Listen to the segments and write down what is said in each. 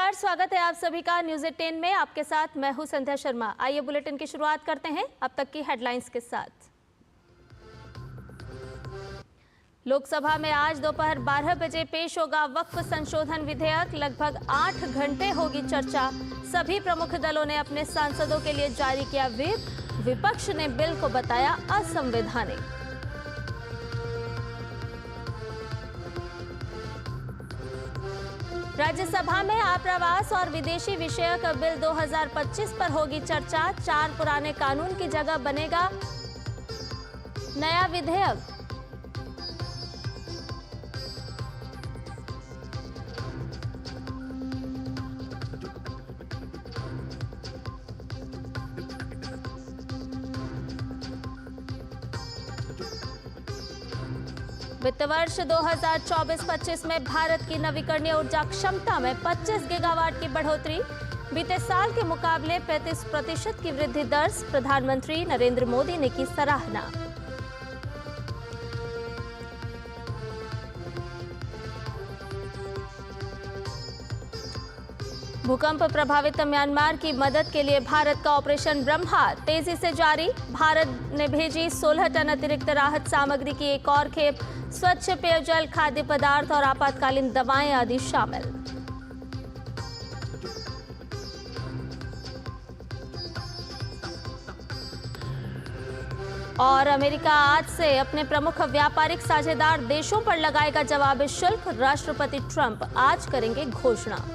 नमस्कार, स्वागत है आप सभी का न्यूज़ 18 में। आपके साथ मैं हूं संध्या शर्मा। आइए बुलेटिन की शुरुआत करते हैं अब तक की हेडलाइंस के साथ। लोकसभा में आज दोपहर 12 बजे पेश होगा वक्फ संशोधन विधेयक। लगभग 8 घंटे होगी चर्चा। सभी प्रमुख दलों ने अपने सांसदों के लिए जारी किया व्हिप। विपक्ष ने बिल को बताया असंवैधानिक। राज्यसभा में आप्रवास और विदेशी विषयक बिल 2025 पर होगी चर्चा। 4 पुराने कानून की जगह बनेगा नया विधेयक। वित्त वर्ष 2024-25 में भारत की नवीकरणीय ऊर्जा क्षमता में 25 गीगावाट की बढ़ोतरी। बीते साल के मुकाबले 35% की वृद्धि दर्ज। प्रधानमंत्री नरेंद्र मोदी ने की सराहना। भूकंप प्रभावित म्यांमार की मदद के लिए भारत का ऑपरेशन ब्रह्मा तेजी से जारी। भारत ने भेजी 16 टन अतिरिक्त राहत सामग्री की एक और खेप। स्वच्छ पेयजल, खाद्य पदार्थ और आपातकालीन दवाएं आदि शामिल। और अमेरिका आज से अपने प्रमुख व्यापारिक साझेदार देशों पर लगाएगा जवाबी शुल्क। राष्ट्रपति ट्रंप आज करेंगे घोषणा।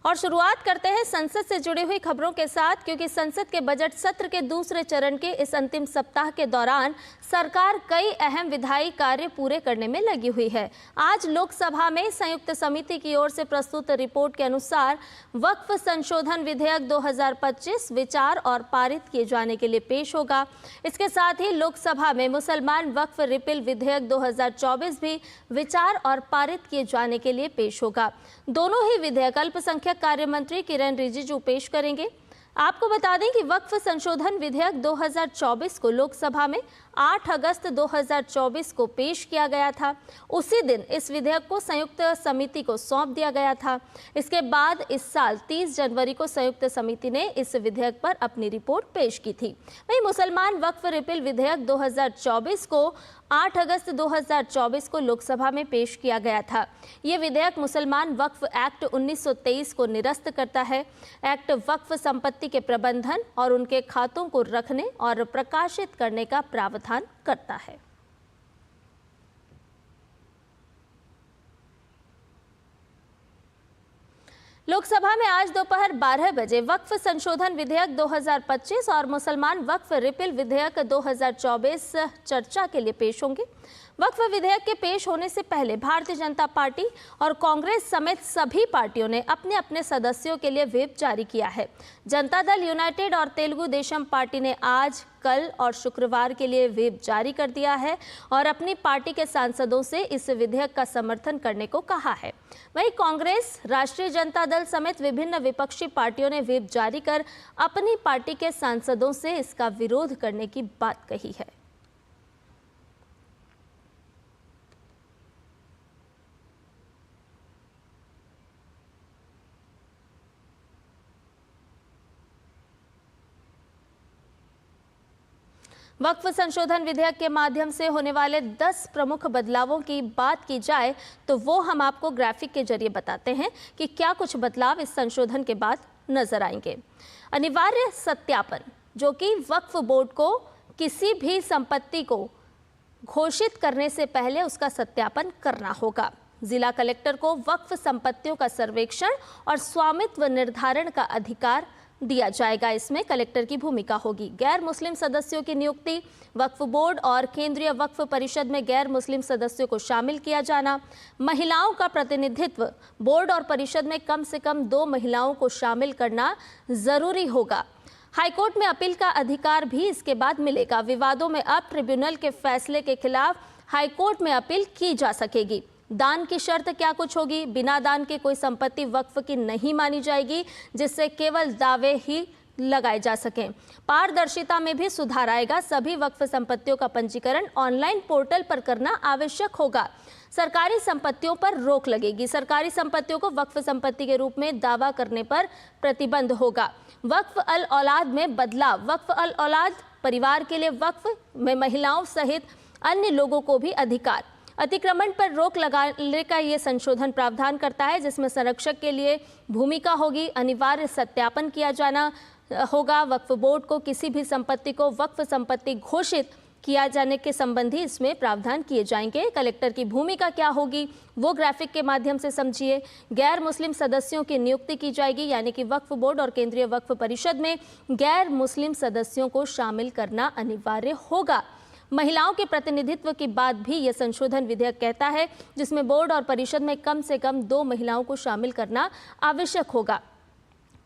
और शुरुआत करते हैं संसद से जुड़ी हुई खबरों के साथ, क्योंकि संसद के बजट सत्र के दूसरे चरण के इस अंतिम सप्ताह के दौरान सरकार कई अहम विधायी कार्य पूरे करने में लगी हुई है। आज लोकसभा में संयुक्त समिति की ओर से प्रस्तुत रिपोर्ट के अनुसार वक्फ संशोधन विधेयक 2025 विचार और पारित किए जाने के लिए पेश होगा। इसके साथ ही लोकसभा में मुसलमान वक्फ रिपील विधेयक 2024 भी विचार और पारित किए जाने के लिए पेश होगा। दोनों ही विधेयक अल्पसंख्यक कार्य मंत्री किरण रिजिजू पेश करेंगे। आपको बता दें कि वक्फ संशोधन विधेयक 2024 को लोकसभा में 8 अगस्त 2024 को पेश किया गया था। उसी दिन इस विधेयक को संयुक्त समिति को सौंप दिया गया था। इसके बाद इस साल 30 जनवरी को संयुक्त समिति ने इस विधेयक पर अपनी रिपोर्ट पेश की थी। वहीं मुसलमान वक्फ रिपील विधेयक 2024 को 8 अगस्त 2024 को लोकसभा में पेश किया गया था। ये विधेयक मुसलमान वक्फ एक्ट 1923 को निरस्त करता है। एक्ट वक्फ संपत्ति के प्रबंधन और उनके खातों को रखने और प्रकाशित करने का प्रावधान करता है। लोकसभा में आज दोपहर 12 बजे वक्फ संशोधन विधेयक 2025 और मुसलमान वक्फ रिपील विधेयक 2024 चर्चा के लिए पेश होंगे। वक्फ विधेयक के पेश होने से पहले भारतीय जनता पार्टी और कांग्रेस समेत सभी पार्टियों ने अपने अपने सदस्यों के लिए व्हिप जारी किया है। जनता दल यूनाइटेड और तेलुगु देशम पार्टी ने आज, कल और शुक्रवार के लिए व्हिप जारी कर दिया है और अपनी पार्टी के सांसदों से इस विधेयक का समर्थन करने को कहा है। वहीं कांग्रेस, राष्ट्रीय जनता दल समेत विभिन्न विपक्षी पार्टियों ने व्हिप जारी कर अपनी पार्टी के सांसदों से इसका विरोध करने की बात कही है। वक्फ संशोधन विधेयक के माध्यम से होने वाले 10 प्रमुख बदलावों की बात की जाए तो वो हम आपको ग्राफिक के जरिए बताते हैं कि क्या कुछ बदलाव इस संशोधन के बाद नजर आएंगे। अनिवार्य सत्यापन, जो कि वक्फ बोर्ड को किसी भी संपत्ति को घोषित करने से पहले उसका सत्यापन करना होगा। जिला कलेक्टर को वक्फ संपत्तियों का सर्वेक्षण और स्वामित्व निर्धारण का अधिकार दिया जाएगा। इसमें कलेक्टर की भूमिका होगी। गैर मुस्लिम सदस्यों की नियुक्ति, वक्फ बोर्ड और केंद्रीय वक्फ परिषद में गैर मुस्लिम सदस्यों को शामिल किया जाना, महिलाओं का प्रतिनिधित्व, बोर्ड और परिषद में कम से कम 2 महिलाओं को शामिल करना जरूरी होगा। हाईकोर्ट में अपील का अधिकार भी इसके बाद मिलेगा। विवादों में अब ट्रिब्यूनल के फैसले के खिलाफ हाईकोर्ट में अपील की जा सकेगी। दान की शर्त क्या कुछ होगी? बिना दान के कोई संपत्ति वक्फ की नहीं मानी जाएगी, जिससे केवल दावे ही लगाए जा सकें। पारदर्शिता में भी सुधार आएगा। सभी वक्फ संपत्तियों का पंजीकरण ऑनलाइन पोर्टल पर करना आवश्यक होगा। सरकारी संपत्तियों पर रोक लगेगी। सरकारी संपत्तियों को वक्फ संपत्ति के रूप में दावा करने पर प्रतिबंध होगा। वक्फ अल औलाद में बदलाव। वक्फ अल औलाद परिवार के लिए वक्फ में महिलाओं सहित अन्य लोगों को भी अधिकार। अतिक्रमण पर रोक लगाने का ये संशोधन प्रावधान करता है, जिसमें संरक्षक के लिए भूमिका होगी। अनिवार्य सत्यापन किया जाना होगा। वक्फ बोर्ड को किसी भी संपत्ति को वक्फ संपत्ति घोषित किया जाने के संबंधी इसमें प्रावधान किए जाएंगे। कलेक्टर की भूमिका क्या होगी वो ग्राफिक के माध्यम से समझिए। गैर मुस्लिम सदस्यों की नियुक्ति की जाएगी, यानी कि वक्फ बोर्ड और केंद्रीय वक्फ परिषद में गैर मुस्लिम सदस्यों को शामिल करना अनिवार्य होगा। महिलाओं के प्रतिनिधित्व की बात भी यह संशोधन विधेयक कहता है, जिसमें बोर्ड और परिषद में कम से कम 2 महिलाओं को शामिल करना आवश्यक होगा।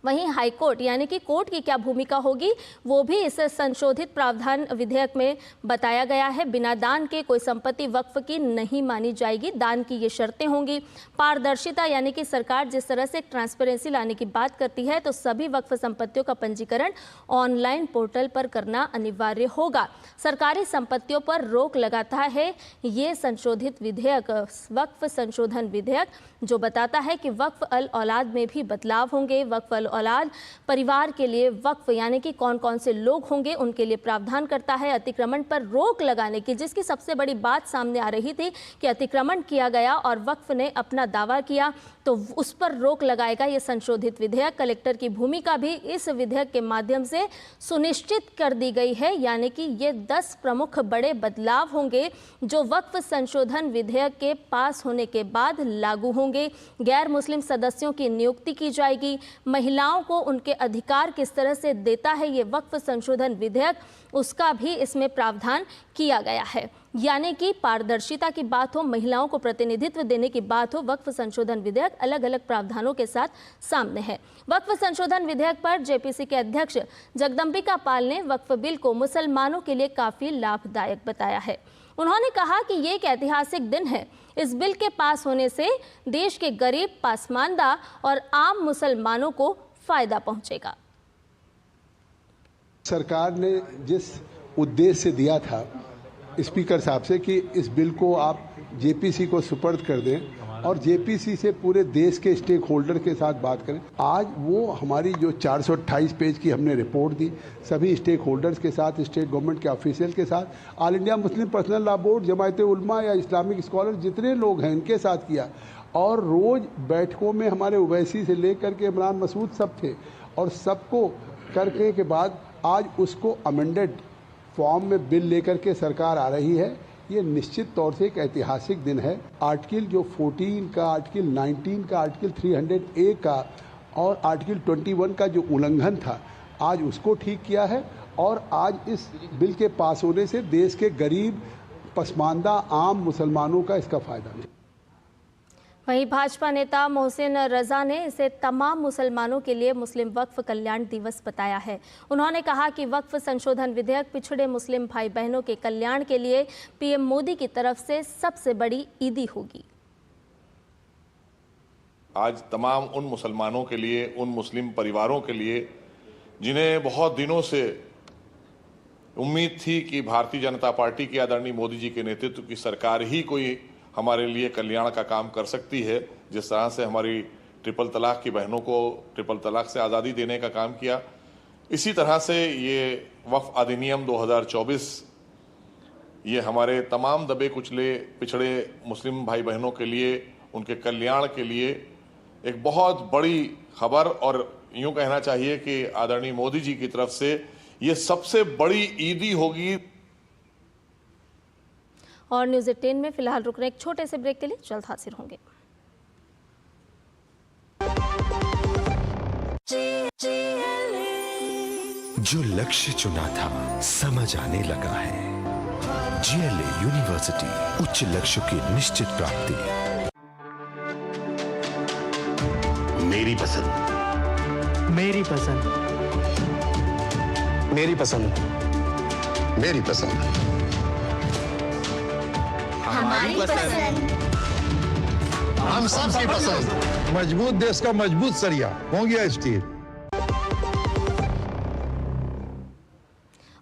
वहीं हाईकोर्ट यानी कि कोर्ट की क्या भूमिका होगी वो भी इस संशोधित प्रावधान विधेयक में बताया गया है। बिना दान के कोई संपत्ति वक्फ की नहीं मानी जाएगी। दान की ये शर्तें होंगी। पारदर्शिता यानी कि सरकार जिस तरह से ट्रांसपेरेंसी लाने की बात करती है, तो सभी वक्फ संपत्तियों का पंजीकरण ऑनलाइन पोर्टल पर करना अनिवार्य होगा। सरकारी संपत्तियों पर रोक लगाता है ये संशोधित विधेयक, वक्फ संशोधन विधेयक, जो बताता है कि वक्फ अल औलाद में भी बदलाव होंगे। वक्फ अल औलाद परिवार के लिए वक्फ यानी कि कौन कौन से लोग होंगे उनके लिए प्रावधान करता है। अतिक्रमण पर रोक लगाने की, जिसकी सबसे बड़ी बात सामने आ रही थी कि अतिक्रमण किया गया और वक्फ ने अपना दावा किया, तो उस पर रोक लगाएगा ये संशोधित विधेयक। कलेक्टर की भूमिका भी इस विधेयक के माध्यम से सुनिश्चित कर दी गई है, यानी कि ये 10 प्रमुख बड़े बदलाव होंगे जो वक्फ संशोधन विधेयक के पास होने के बाद लागू होंगे। गैर मुस्लिम सदस्यों की नियुक्ति की जाएगी। महिलाओं को उनके अधिकार किस तरह से देता है ये वक्फ संशोधन विधेयक, उसका भी इसमें प्रावधान किया गया है। यानी कि पारदर्शिता की बात हो, महिलाओं को प्रतिनिधित्व देने की बात हो, वक्फ संशोधन विधेयक अलग अलग प्रावधानों के साथ सामने है। वक्फ संशोधन विधेयक पर जेपीसी के अध्यक्ष जगदम्बिका पाल ने वक्फ बिल को मुसलमानों के लिए काफी लाभदायक बताया है। उन्होंने कहा कि ये एक ऐतिहासिक दिन है। इस बिल के पास होने से देश के गरीब, पासमानदा और आम मुसलमानों को फायदा पहुंचेगा। सरकार ने जिस उद्देश्य से दिया था स्पीकर साहब से कि इस बिल को आप जेपीसी को सुपर्द कर दें और जेपीसी से पूरे देश के स्टेक होल्डर के साथ बात करें, आज वो हमारी जो 428 पेज की हमने रिपोर्ट दी सभी स्टेक होल्डर्स के साथ, स्टेट गवर्नमेंट के ऑफिशियल के साथ, All India Muslim Personal Law Board, Jamiat Ulama या इस्लामिक स्कॉलर जितने लोग हैं इनके साथ किया। और रोज़ बैठकों में हमारे ओवैसी से लेकर के इमरान मसूद सब थे और सबको करने के बाद आज उसको अमेंडेड फॉर्म में बिल लेकर के सरकार आ रही है। ये निश्चित तौर से एक ऐतिहासिक दिन है। आर्टिकल जो 14 का, आर्टिकल 19 का, आर्टिकल 300A का और आर्टिकल 21 का जो उल्लंघन था, आज उसको ठीक किया है और आज इस बिल के पास होने से देश के गरीब, पसमानदा, आम मुसलमानों का इसका फायदा मिले। वहीं भाजपा नेता मोहसिन रजा ने इसे तमाम मुसलमानों के लिए मुस्लिम वक्फ कल्याण दिवस बताया है। उन्होंने कहा कि वक्फ संशोधन विधेयक पिछड़े मुस्लिम भाई बहनों के कल्याण के लिए पीएम मोदी की तरफ से सबसे बड़ी ईदी होगी। आज तमाम उन मुसलमानों के लिए, उन मुस्लिम परिवारों के लिए जिन्हें बहुत दिनों से उम्मीद थी कि भारतीय जनता पार्टी की आदरणीय मोदी जी के नेतृत्व की सरकार ही कोई हमारे लिए कल्याण का काम कर सकती है, जिस तरह से हमारी ट्रिपल तलाक की बहनों को ट्रिपल तलाक से आज़ादी देने का काम किया, इसी तरह से ये वक्फ अधिनियम 2024 ये हमारे तमाम दबे कुचले पिछड़े मुस्लिम भाई बहनों के लिए, उनके कल्याण के लिए एक बहुत बड़ी खबर और यूं कहना चाहिए कि आदरणीय मोदी जी की तरफ से ये सबसे बड़ी ईदी होगी। और न्यूज़ 18 में फिलहाल रुक रहे एक छोटे से ब्रेक के लिए जल्द हाजिर होंगे। जो लक्ष्य चुना था समझ आने लगा है। GLA यूनिवर्सिटी, उच्च लक्ष्य की निश्चित प्राप्ति। मेरी पसंद, मेरी पसंद, मेरी पसंद, मेरी पसंद, हमारी पसंद, हम सबकी पसंद। मजबूत देश का मजबूत सरिया हो गया स्टील।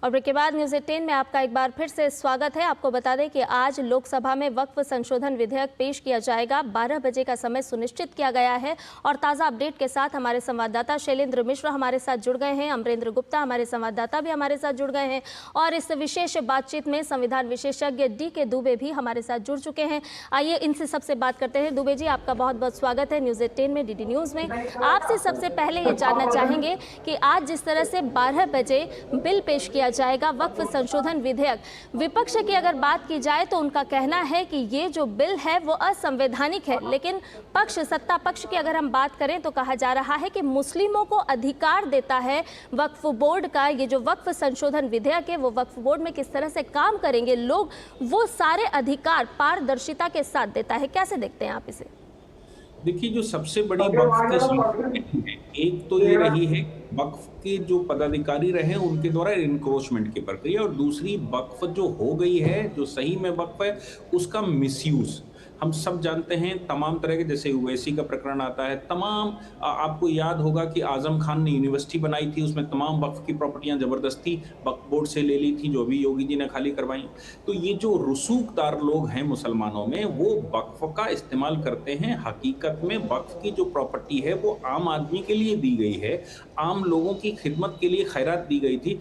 और ब्रेक के बाद न्यूज़ 18 में आपका एक बार फिर से स्वागत है। आपको बता दें कि आज लोकसभा में वक्फ संशोधन विधेयक पेश किया जाएगा। 12 बजे का समय सुनिश्चित किया गया है और ताज़ा अपडेट के साथ हमारे संवाददाता शैलेंद्र मिश्र हमारे साथ जुड़ गए हैं। अमरेंद्र गुप्ता हमारे संवाददाता भी हमारे साथ जुड़ गए हैं और इस विशेष बातचीत में संविधान विशेषज्ञ DK दुबे भी हमारे साथ जुड़ चुके हैं। आइए इनसे सबसे बात करते हैं। दुबे जी, आपका बहुत बहुत स्वागत है न्यूज़ 18 में, DD न्यूज़ में। आपसे सबसे पहले ये जानना चाहेंगे कि आज जिस तरह से 12 बजे बिल पेश किया जाएगा वक्फ संशोधन विधेयक, विपक्ष की अगर बात की जाए तो उनका कहना है कि ये जो बिल है वो असंवैधानिक है, लेकिन सत्ता पक्ष की अगर हम बात करें तो कहा जा रहा है कि मुस्लिमों को अधिकार देता है वक्फ बोर्ड का। ये जो वक्फ संशोधन विधेयक है वो वक्फ बोर्ड में किस तरह से काम करेंगे लोग, वो सारे अधिकार पारदर्शिता के साथ देता है। कैसे देखते हैं आप इसे? देखिए, जो सबसे बड़ी वक्फ की समस्या है, एक तो ये रही है वक्फ के जो पदाधिकारी रहे उनके द्वारा इनक्रोचमेंट की प्रक्रिया, और दूसरी वक्फ जो हो गई है, जो सही में वक्फ है, उसका मिसयूज। हम सब जानते हैं तमाम तरह के, जैसे ओवैसी का प्रकरण आता है, तमाम आपको याद होगा कि आजम खान ने यूनिवर्सिटी बनाई थी, उसमें तमाम वक्फ की प्रॉपर्टियां जबरदस्ती वक्फ बोर्ड से ले ली थी, जो भी योगी जी ने खाली करवाई। तो ये जो रसूखदार लोग हैं मुसलमानों में, वो वक्फ का इस्तेमाल करते हैं। हकीकत में वक्फ की जो प्रॉपर्टी है वो आम आदमी के लिए दी गई है, आम लोगों की खिदमत के लिए खैरात दी गई थी,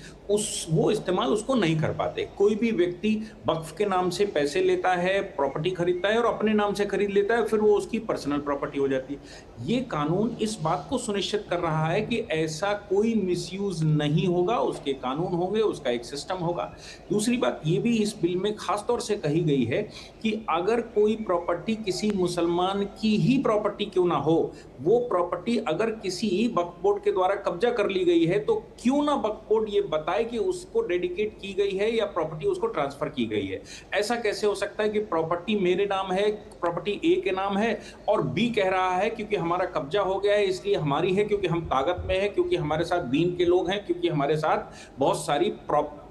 वो इस्तेमाल उसको नहीं कर पाते। कोई भी व्यक्ति वक्फ के नाम से पैसे लेता है, प्रॉपर्टी खरीदता है और अपने नाम से खरीद लेता है, फिर वो उसकी पर्सनल प्रॉपर्टी हो जाती है। ये कानून इस बात को सुनिश्चित कर रहा है कि ऐसा कोई मिसयूज नहीं होगा, उसके कानून होंगे, उसका एक सिस्टम होगा। दूसरी बात ये भी इस बिल में खास तौर से कही गई है कि अगर कोई प्रॉपर्टी किसी मुसलमान की ही प्रॉपर्टी क्यों ना हो, वो प्रॉपर्टी अगर किसी वक्फ बोर्ड के द्वारा कब्जा कर ली गई है तो क्यों ना वक्फ बोर्ड ये बताए कि उसको डेडिकेट की गई है या प्रॉपर्टी उसको ट्रांसफर की गई है। ऐसा कैसे हो सकता है कि प्रॉपर्टी मेरे नाम है, प्रॉपर्टी ए के नाम है और बी कह रहा है क्योंकि हमारा कब्जा हो गया है इसलिए हमारी है, क्योंकि हम ताकत में है, क्योंकि हमारे साथ दीन के लोग हैं, क्योंकि हमारे साथ बहुत सारी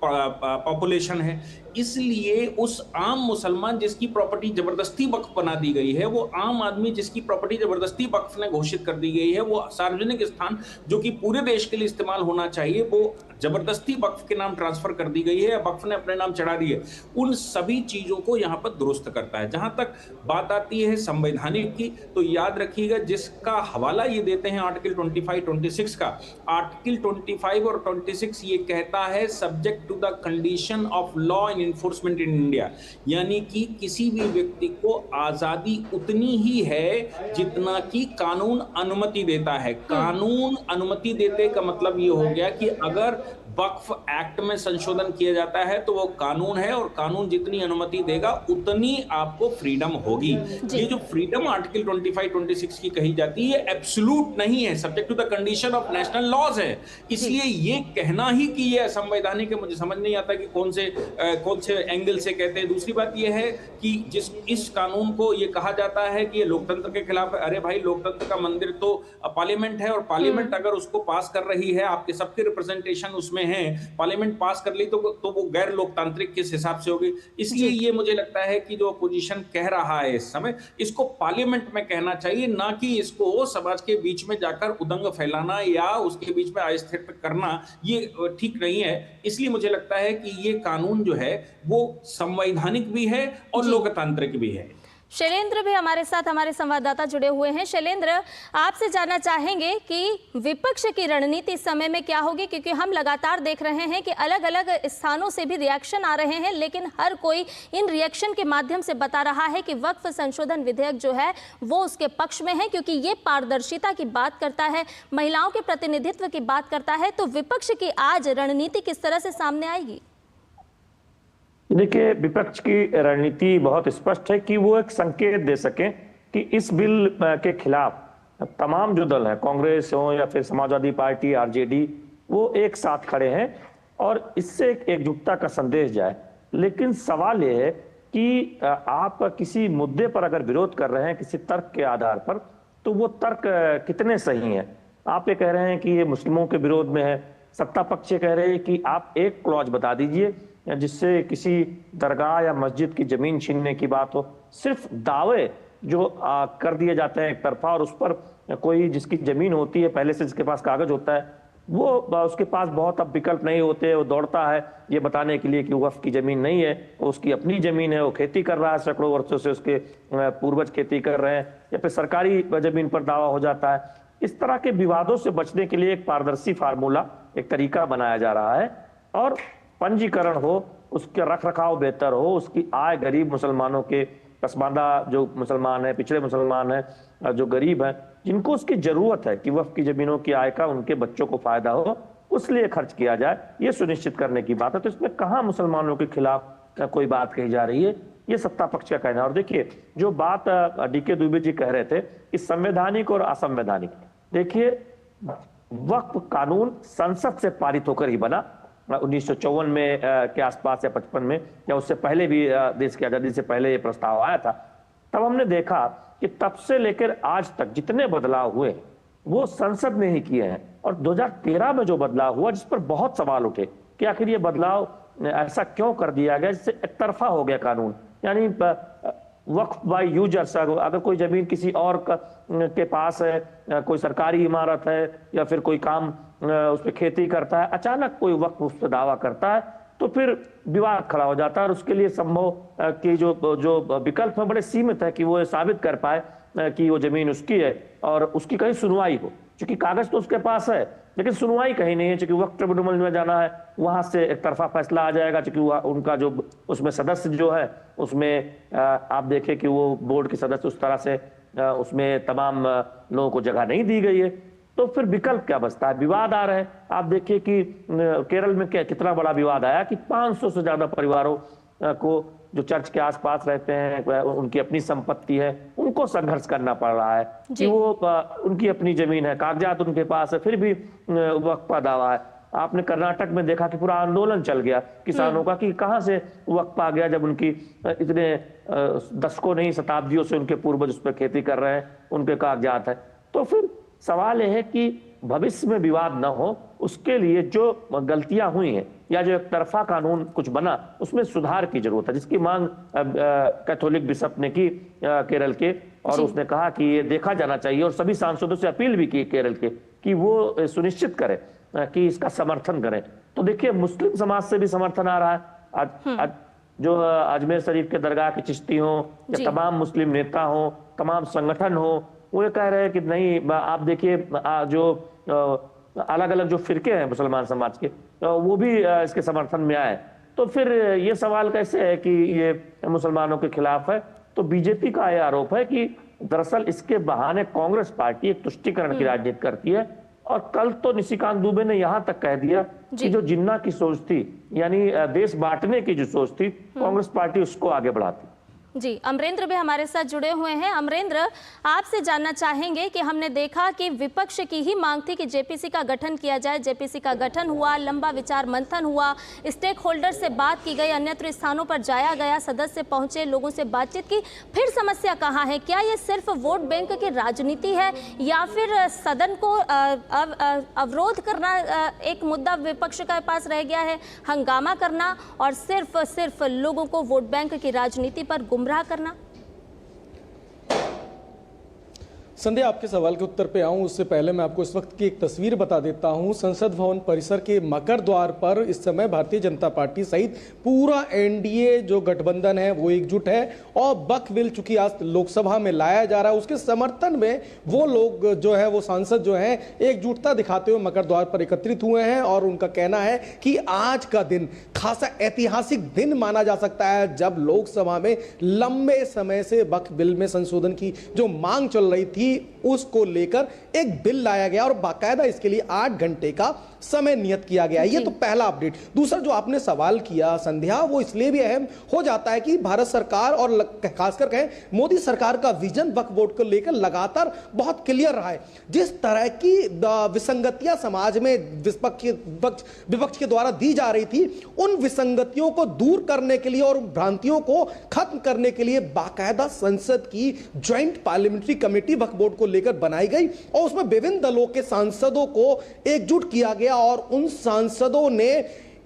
पॉपुलेशन है, इसलिए उस आम मुसलमान जिसकी प्रॉपर्टी जबरदस्ती वक्फ बना दी गई है, वो आम आदमी जिसकी प्रॉपर्टी जबरदस्ती वक्फ ने घोषित कर दी गई है, वो सार्वजनिक स्थान जो कि पूरे देश के लिए इस्तेमाल होना चाहिए, वो जबरदस्ती वक्फ के नाम ट्रांसफर कर दी गई है या वक्फ ने अपने नाम चढ़ा दी है। उन सभी चीजों को यहाँ पर दुरुस्त करता है। जहां तक बात आती है संवैधानिक की, तो याद रखिएगा जिसका हवाला ये देते हैं आर्टिकल 25-26 का, आर्टिकल 25 और 26 ये कहता है subject to the condition of law and enforcement in India, यानी कि किसी भी व्यक्ति को आजादी उतनी ही है जितना कि कानून अनुमति देता है। कानून अनुमति देते का मतलब ये हो गया कि अगर वक्फ एक्ट में संशोधन किया जाता है तो वो कानून है और कानून जितनी अनुमति देगा उतनी आपको फ्रीडम होगी। ये जो फ्रीडम आर्टिकल 25-26 की कही जाती है एब्सोल्यूट नहीं है, subject to the condition of national laws है। इसलिए ये कहना ही कि ये असंवैधानिक है, मुझे समझ नहीं आता कि कौन से एंगल से कहते हैं। दूसरी बात ये है कि इस कानून को ये कहा जाता है कि ये लोकतंत्र के खिलाफ है। अरे भाई, लोकतंत्र का मंदिर तो पार्लियामेंट है और पार्लियामेंट अगर उसको पास कर रही है, आपके सबके रिप्रेजेंटेशन उसमें है, पार्लियामेंट पास कर ली तो वो गैर लोकतांत्रिक किस हिसाब से होगी। इसलिए ये मुझे लगता है कि जो अपोजिशन कह रहा है इस समय, इसको पार्लियामेंट में कहना चाहिए, ना कि इसको समाज के बीच में जाकर उदंग फैलाना या उसके बीच में अस्थिरता करना, ये ठीक नहीं है। इसलिए मुझे लगता है कि ये कानून जो है वो संवैधानिक भी है और लोकतांत्रिक भी है। शैलेंद्र भी हमारे साथ हमारे संवाददाता जुड़े हुए हैं। शैलेंद्र, आपसे जानना चाहेंगे कि विपक्ष की रणनीति इस समय में क्या होगी, क्योंकि हम लगातार देख रहे हैं कि अलग अलग स्थानों से भी रिएक्शन आ रहे हैं, लेकिन हर कोई इन रिएक्शन के माध्यम से बता रहा है कि वक्फ संशोधन विधेयक जो है वो उसके पक्ष में है, क्योंकि ये पारदर्शिता की बात करता है, महिलाओं के प्रतिनिधित्व की बात करता है। तो विपक्ष की आज रणनीति किस तरह से सामने आएगी? देखिए, विपक्ष की रणनीति बहुत स्पष्ट है कि वो एक संकेत दे सकें कि इस बिल के खिलाफ तमाम जो दल हैं, कांग्रेस हो या फिर समाजवादी पार्टी, आरजेडी, वो एक साथ खड़े हैं और इससे एक एकजुटता का संदेश जाए। लेकिन सवाल ये है कि आप किसी मुद्दे पर अगर विरोध कर रहे हैं किसी तर्क के आधार पर, तो वो तर्क कितने सही हैं। आप ये कह रहे हैं कि ये मुस्लिमों के विरोध में है, सत्ता पक्ष ये कह रहे हैं कि आप एक क्लॉज बता दीजिए जिससे किसी दरगाह या मस्जिद की जमीन छीनने की बात हो। सिर्फ दावे जो कर दिए जाते हैं एक तरफा, और उस पर कोई जिसकी जमीन होती है पहले से, जिसके पास कागज होता है, वो उसके पास बहुत अब विकल्प नहीं होते, वो दौड़ता है ये बताने के लिए कि वक्फ की जमीन नहीं है, वो उसकी अपनी जमीन है, वो खेती कर रहा है, सैकड़ों वर्षों से उसके पूर्वज खेती कर रहे हैं, या फिर सरकारी जमीन पर दावा हो जाता है। इस तरह के विवादों से बचने के लिए एक पारदर्शी फार्मूला, एक तरीका बनाया जा रहा है, और पंजीकरण हो, उसके रख रखाव बेहतर हो, उसकी आय गरीब मुसलमानों के, पसमानदा जो मुसलमान है, पिछड़े मुसलमान है, जो गरीब है, जिनको उसकी जरूरत है कि वक्फ की जमीनों की आय का उनके बच्चों को फायदा हो, उस लिए खर्च किया जाए, ये सुनिश्चित करने की बात है। तो इसमें कहाँ मुसलमानों के खिलाफ कोई बात कही जा रही है, ये सत्ता पक्ष का कहना है। और देखिए जो बात डीके दुबे जी कह रहे थे इस संवैधानिक और असंवैधानिक, देखिए वक्फ कानून संसद से पारित होकर ही बना 1954 में के आसपास या 55 में, या उससे पहले भी, देश की आजादी से पहले ये प्रस्ताव आया था। तब हमने देखा कि तब से लेकर आज तक जितने बदलाव हुए वो संसद ने ही किए हैं, और 2013 में जो बदलाव हुआ जिस पर बहुत सवाल उठे कि आखिर ये बदलाव ऐसा क्यों कर दिया गया जिससे एक तरफा हो गया कानून, यानी वक्फ बाय यूजर्स, अगर कोई जमीन किसी और के पास है, कोई सरकारी इमारत है या फिर कोई काम उस पर खेती करता है, अचानक कोई वक्फ उस पर दावा करता है तो फिर विवाद खड़ा हो जाता है, और उसके लिए संभव कि जो विकल्प है बड़े सीमित है कि वो साबित कर पाए कि वो जमीन उसकी है और उसकी कहीं सुनवाई हो, क्योंकि कागज तो उसके पास है लेकिन सुनवाई कहीं नहीं है, क्योंकि वक्फ ट्रिब्यूनल में जाना है, वहां से एक तरफा फैसला आ जाएगा, क्योंकि उनका जो उसमें सदस्य जो है उसमें आप देखें कि वो बोर्ड के सदस्य उस तरह से उसमें तमाम लोगों को जगह नहीं दी गई है, तो फिर विकल्प क्या बचता है, विवाद आ रहे हैं। आप देखिए कि केरल में कितना बड़ा विवाद आया कि 500 से ज्यादा परिवारों को जो चर्च के आसपास रहते हैं, उनकी अपनी संपत्ति है, उनको संघर्ष करना पड़ रहा है कि वो उनकी अपनी जमीन है, कागजात उनके पास है, फिर भी वक्फ का दावा है। आपने कर्नाटक में देखा कि पूरा आंदोलन चल गया किसानों का कि कहां से वक्फ आ गया, जब उनकी इतने दशकों नहीं शताब्दियों से उनके पूर्वज उस पर खेती कर रहे हैं, उनके कागजात है। तो फिर सवाल यह है कि भविष्य में विवाद न हो, उसके लिए जो गलतियां हुई हैं या जो एक तरफा कानून कुछ बना उसमें सुधार की जरूरत है, जिसकी मांग कैथोलिक बिशप ने की केरल के, और उसने कहा कि ये देखा जाना चाहिए, और सभी सांसदों से अपील भी की केरल के कि वो सुनिश्चित करें कि इसका समर्थन करें। तो देखिए मुस्लिम समाज से भी समर्थन आ रहा है, जो अजमेर शरीफ के दरगाह के चिश्ती हो या तमाम मुस्लिम नेता हो, तमाम संगठन हो, वो ये कह रहे हैं कि नहीं, आप देखिए जो अलग अलग जो फिरके हैं मुसलमान समाज के, वो भी इसके समर्थन में आए। तो फिर ये सवाल कैसे है कि ये मुसलमानों के खिलाफ है? तो बीजेपी का यह आरोप है कि दरअसल इसके बहाने कांग्रेस पार्टी एक तुष्टीकरण की राजनीति करती है, और कल तो निशिकांत दुबे ने यहां तक कह दिया कि जो जिन्ना की सोच थी, यानी देश बांटने की जो सोच थी, कांग्रेस पार्टी उसको आगे बढ़ाती। जी, अमरेंद्र भी हमारे साथ जुड़े हुए हैं। अमरेंद्र, आपसे जानना चाहेंगे कि हमने देखा कि विपक्ष की ही मांग थी कि जेपीसी का गठन किया जाए, जेपीसी का गठन हुआ, लंबा विचार मंथन हुआ, स्टेक होल्डर से बात की गई, अन्यत्र स्थानों पर जाया गया, सदस्य पहुंचे, लोगों से बातचीत की, फिर समस्या कहाँ है? क्या ये सिर्फ वोट बैंक की राजनीति है या फिर सदन को अवरोध करना एक मुद्दा विपक्ष के पास रह गया है, हंगामा करना और सिर्फ लोगों को वोट बैंक की राजनीति पर गुमराह करना? संध्या, आपके सवाल के उत्तर पे आऊं उससे पहले मैं आपको इस वक्त की एक तस्वीर बता देता हूं। संसद भवन परिसर के मकर द्वार पर इस समय भारतीय जनता पार्टी सहित पूरा एनडीए जो गठबंधन है वो एकजुट है, और वक्फ बिल चूंकि आज लोकसभा में लाया जा रहा है उसके समर्थन में वो लोग जो है, वो सांसद जो है, एकजुटता दिखाते हुए मकर द्वार पर एकत्रित हुए हैं, और उनका कहना है कि आज का दिन खासा ऐतिहासिक दिन माना जा सकता है, जब लोकसभा में लंबे समय से वक्फ बिल में संशोधन की जो मांग चल रही थी उसको लेकर एक बिल लाया गया, और बाकायदा इसके लिए 8 घंटे का समय नियत किया गया। ये तो पहला अपडेट। दूसरा जो आपने सवाल किया संध्या, वो इसलिए भी अहम हो जाता है कि भारत सरकार और खासकर कहें मोदी सरकार का विजन वक्फ बोर्ड को लेकर लगातार बहुत क्लियर रहा है। जिस तरह की विसंगतियां समाज में विपक्ष के द्वारा दी जा रही थी, उन विसंगतियों को दूर करने के लिए और भ्रांतियों को खत्म करने के लिए बाकायदा संसद की ज्वाइंट पार्लियामेंट्री कमेटी वक्फ बोर्ड को लेकर बनाई गई, और उसमें विभिन्न दलों के सांसदों को एकजुट किया गया, और उन सांसदों ने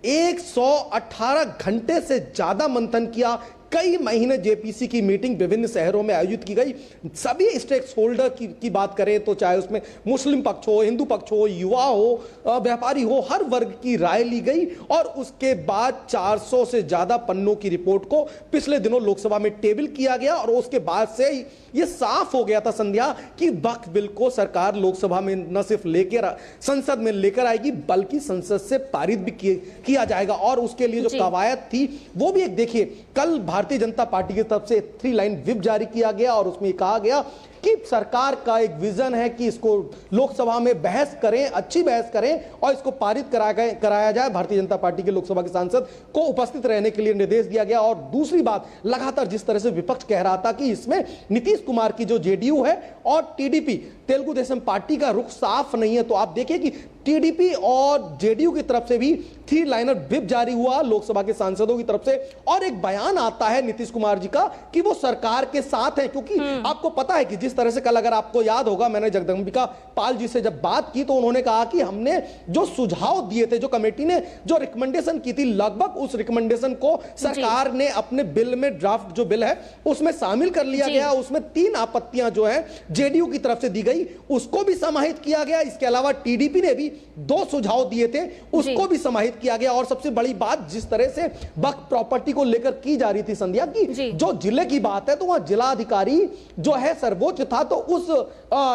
118 घंटे से ज्यादा मंथन किया, कई महीने जेपीसी की मीटिंग विभिन्न शहरों में आयोजित की गई। सभी स्टेक होल्डर की बात करें तो चाहे उसमें मुस्लिम पक्ष हो, हिंदू पक्ष हो, युवा हो, व्यापारी हो, हर वर्ग की राय ली गई और उसके बाद 400 से ज्यादा पन्नों की रिपोर्ट को पिछले दिनों लोकसभा में टेबल किया गया और उसके बाद से यह साफ हो गया था संध्या कि वक्फ बिल को सरकार लोकसभा में न सिर्फ लेकर संसद में लेकर आएगी बल्कि संसद से पारित भी किया जाएगा। और उसके लिए जो कवायद थी वो भी एक देखिए, कल भारतीय जनता पार्टी की तरफ से 3 लाइन व्हिप जारी किया गया और उसमें कहा गया कि सरकार का एक विजन है कि इसको लोकसभा में बहस करें, अच्छी बहस करें और इसको पारित कराया जाए। भारतीय जनता पार्टी के लोकसभा के सांसद को उपस्थित रहने के लिए निर्देश दिया गया। और दूसरी बात, लगातार जिस तरह से विपक्ष कह रहा था कि इसमें नीतीश कुमार की जो जेडीयू है और टीडीपी तेलुगु देशम पार्टी का रुख साफ नहीं है, तो आप देखिए कि टीडीपी और जेडीयू की तरफ से भी 3 लाइनर व्हिप जारी हुआ लोकसभा के सांसदों की तरफ से और एक बयान आता है नीतीश कुमार जी का कि वो सरकार के साथ है। क्योंकि आपको पता है कि जिस तरह से कल, अगर आपको याद होगा, मैंने जगदंबिका पाल जी से जब बात की तो उन्होंने कहा कि हमने जो सुझाव दिए थे, जो कमेटी ने जो रिकमेंडेशन की थी, लगभग उस रिकमेंडेशन को सरकार ने अपने बिल में, ड्राफ्ट जो बिल है उसमें शामिल कर लिया गया। उसमें 3 आपत्तियां जो है जेडीयू की तरफ से दी गई उसको भी समाहित किया गया। इसके अलावा टीडीपी ने भी 2 सुझाव दिए थे उसको भी समाहित किया गया। और सबसे बड़ी बात, जिस तरह से वक्फ प्रॉपर्टी को लेकर की जा रही थी संध्या की, जो जिले की बात है तो वहां जिला अधिकारी जो है सर्वोच्च था, तो उस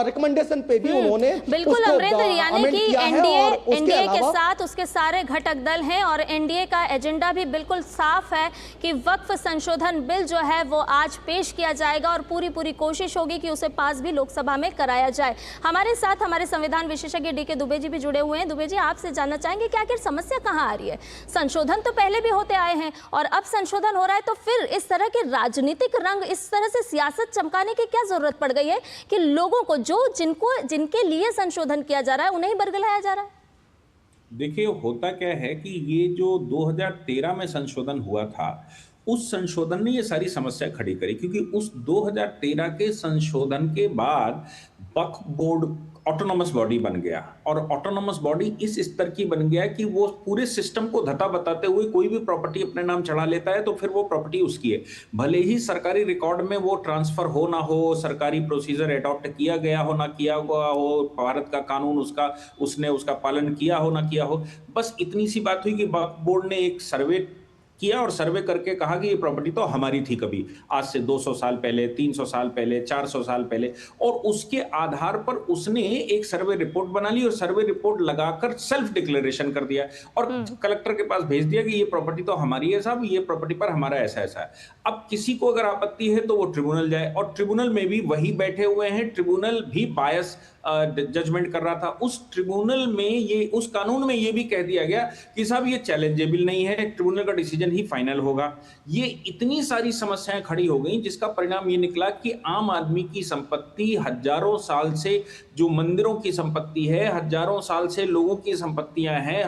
रिकमेंडेशन पे भी उन्होंने बिल्कुल अमरेंद्र, यानी कि एनडीए के साथ उसके सारे घटक दल हैं और एनडीए का एजेंडा भी बिल्कुल साफ है कि वक्फ संशोधन बिल जो है वो आज पेश किया जाएगा और पूरी कोशिश होगी कि उसे पास भी लोकसभा में कराया जाए। हमारे साथ हमारे संविधान विशेषज्ञ डीके दुबे जी भी जुड़े हुए हैं। दुबे जी, आपसे जानना चाहेंगे कि आखिर समस्या कहां आ रही है? संशोधन तो पहले भी होते आए हैं और अब संशोधन हो रहा है, तो फिर इस तरह के राजनीतिक रंग, इस तरह से सियासत चमकाने की क्या जरूरत पड़ गई है कि लोगों को जिनके लिए संशोधन किया जा रहा है उन्हें ही बरगलाया जा रहा है? देखिए, होता क्या है कि ये जो 2013 में संशोधन हुआ था, उस संशोधन ने ये सारी समस्या खड़ी करी, क्योंकि उस 2013 के संशोधन के बाद वक्फ बोर्ड ऑटोनॉमस बॉडी बन गया और ऑटोनॉमस बॉडी इस स्तर की बन गया कि वो पूरे सिस्टम को धता बताते हुए कोई भी प्रॉपर्टी अपने नाम चढ़ा लेता है तो फिर वो प्रॉपर्टी उसकी है, भले ही सरकारी रिकॉर्ड में वो ट्रांसफर हो ना हो, सरकारी प्रोसीजर एडॉप्ट किया गया हो ना किया हुआ हो, भारत का कानून उसने उसका पालन किया हो ना किया हो। बस इतनी सी बात हुई कि वक्फ बोर्ड ने एक सर्वे किया और सर्वे करके कहा कि ये प्रॉपर्टी तो हमारी थी कभी, आज से 200 साल पहले, 300 साल पहले, 400 साल पहले, और उसके आधार पर उसने एक सर्वे रिपोर्ट बना ली और सर्वे रिपोर्ट लगाकर सेल्फ डिक्लेरेशन कर दिया और कलेक्टर के पास भेज दिया कि ये प्रॉपर्टी तो हमारी है साहब, ये प्रॉपर्टी पर हमारा ऐसा ऐसा है। अब किसी को अगर आपत्ति है तो वो ट्रिब्यूनल जाए और ट्रिब्यूनल में भी वही बैठे हुए हैं, ट्रिब्यूनल भी बायस जजमेंट कर रहा था। उस ट्रिब्यूनल में उस कानून में ये भी कह दिया गया कि साहब ये चैलेंजेबल नहीं है, ट्रिब्यूनल का डिसीजन ही फाइनल होगा। ये इतनी सारी समस्याएं खड़ी हो गई जिसका परिणाम ये निकला कि आम आदमी की संपत्ति, हजारों साल से जो मंदिरों की संपत्ति है, हजारों साल से लोगों की संपत्तियां हैं,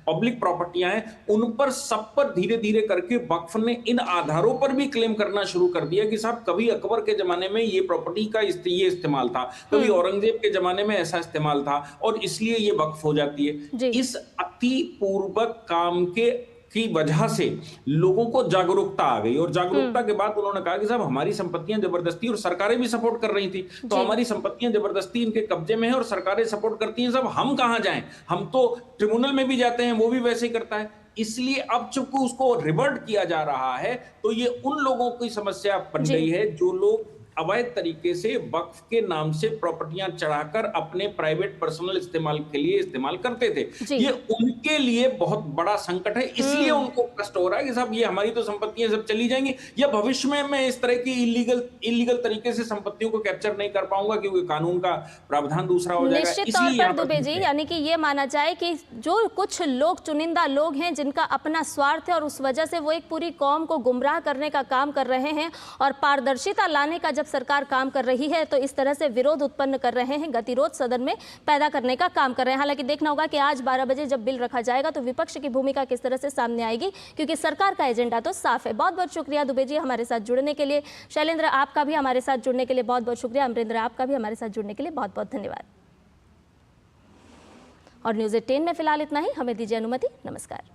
पब्लिक प्रॉपर्टियां हैं, उन पर सब पर धीरे धीरे करके वक्फ ने इन आधारों पर भी क्लेम करना शुरू कर दिया कि साहब कभी अकबर के जमाने में ये प्रॉपर्टी का ये इस्तेमाल था, कभी औरंगजेब के जमाने में ऐसा इस्तेमाल था और इसलिए ये वक्फ हो जाती है। इस अति पूर्वक काम की वजह से लोगों को जागरूकता आ गई और जागरूकता के बाद उन्होंने कहा कि साहब हमारी संपत्तियां जबरदस्ती, और सरकारें भी सपोर्ट कर रही थी, तो हमारी संपत्तियां जबरदस्ती इनके कब्जे में है और सरकारें सपोर्ट करती हैं, साहब हम कहां जाएं, हम तो ट्रिब्यूनल में भी जाते हैं, वो भी वैसे ही करता है। इसलिए अब चूंकि उसको रिवर्ट किया जा रहा है तो ये उन लोगों की समस्या बन गई है जो लोग अवैध तरीके से वक्फ के नाम से प्रॉपर्टियां चढ़ाकर अपने प्राइवेट पर्सनल इस्तेमाल के लिए इस्तेमाल करते थे। ये उनके लिए बहुत बड़ा संकट है, इसलिए उनको कष्ट हो रहा है कि साहब ये हमारी तो संपत्तियां सब चली जाएंगी, या भविष्य में मैं इस तरह की इलीगल तरीके से संपत्तियों को कैप्चर नहीं कर पाऊंगा क्योंकि कानून का प्रावधान दूसरा हो जाएगा। निश्चित तौर पर दुबे जी, यानी कि ये माना जाए कि जो कुछ लोग, चुनिंदा लोग हैं जिनका अपना स्वार्थ है और उस वजह से वो एक पूरी कौम को गुमराह करने का काम कर रहे हैं और पारदर्शिता लाने का सरकार काम कर रही है तो इस तरह से विरोध उत्पन्न कर रहे हैं, गतिरोध सदन में पैदा करने का काम कर रहे हैं। हालांकि देखना होगा कि आज 12 बजे जब बिल रखा जाएगा तो विपक्ष की भूमिका किस तरह से सामने आएगी, क्योंकि सरकार का एजेंडा तो साफ है। बहुत बहुत शुक्रिया दुबे जी हमारे साथ जुड़ने के लिए। शैलेंद्र, आपका भी हमारे साथ जुड़ने के लिए बहुत बहुत शुक्रिया। अमरेंद्र, आपका भी हमारे साथ जुड़ने के लिए बहुत बहुत धन्यवाद। और न्यूज़ 18 में फिलहाल इतना ही, हमें दीजिए अनुमति। नमस्कार।